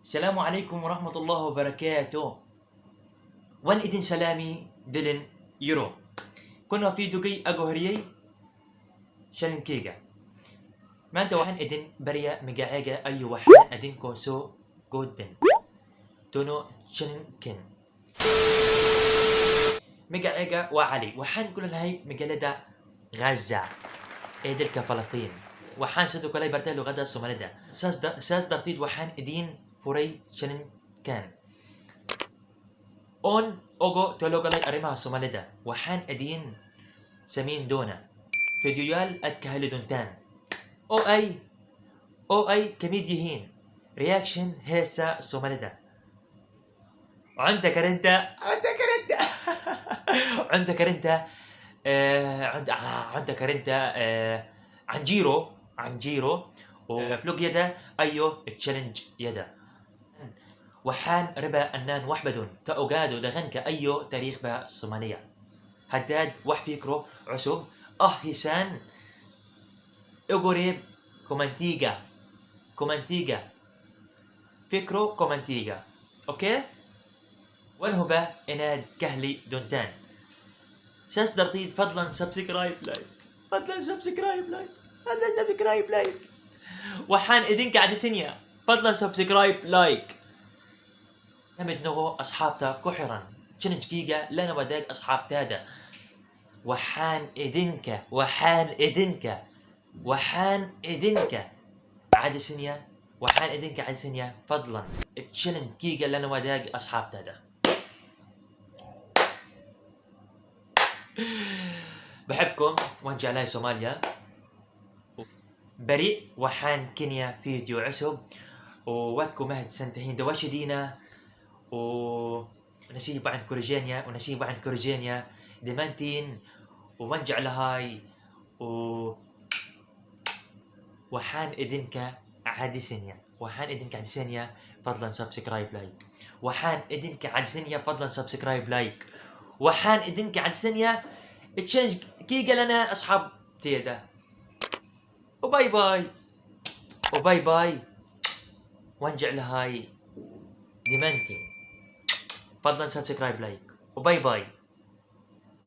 السلام عليكم ورحمة الله وبركاته. وان idin سلامي دلن يورو كنا في دوغي أغوهريي شلنكيغا ما أنت وحن idin بريا مقاعيغا أي وحن idin كوسو جودن تونو شلنكن مقاعيغا وعلي وحن كل هاي مقالدا غزة إيدلك فلسطين وحان سدو كلاي برتالو غدا سومالدا ساس درتيد وحان إدين فوري شنن كان اون اوغو تولو كلاي أريمها سومالدا وحان إدين سمين دونا فيديويال أتكهلدونتان او اي كميديهين رياكشن هيسا سومالدا عندك انت عندك انت عندك انت عن جيرو وفلوق يدا ايو تشالنج يدا وحان ربا انان وحبدون كاوغادو دغن كايو تاريخ با صوماليا هداد وح فيكرو عسب هيسان اغوريب كومانتيغا فكرو كومانتيغا اوكي ونهبا اناد كهلي دونتان ساس درتيد فضلا سبسكرايب لايك وحان إذن قاعد سنيا فضلا سبسكرايب لايك نمد نغو أصحاب كحرا تشنج جيجا لنا وداك أصحاب تادا وحان إذنك عاد سنيا وحان إذنك عاد سنيا فضلا تشنج جيجا لنا وداك أصحاب تادا بحبكم وانجع لاي صوماليا بريء وحان كينيا فيديو عسب وواتكم مهد سنتهين دواش دينا ونسيب عن كوريجينيا ديمانتين ومنجع لهاي وحان إدنك عادسينيا فضلا سبسكرايب لايك وحان إدنك عادسينيا تشنج كيجا لنا أصحاب تيدا وباي باي وانجع لهاي ديمانتي فضلا سبسكرايب لايك وباي باي.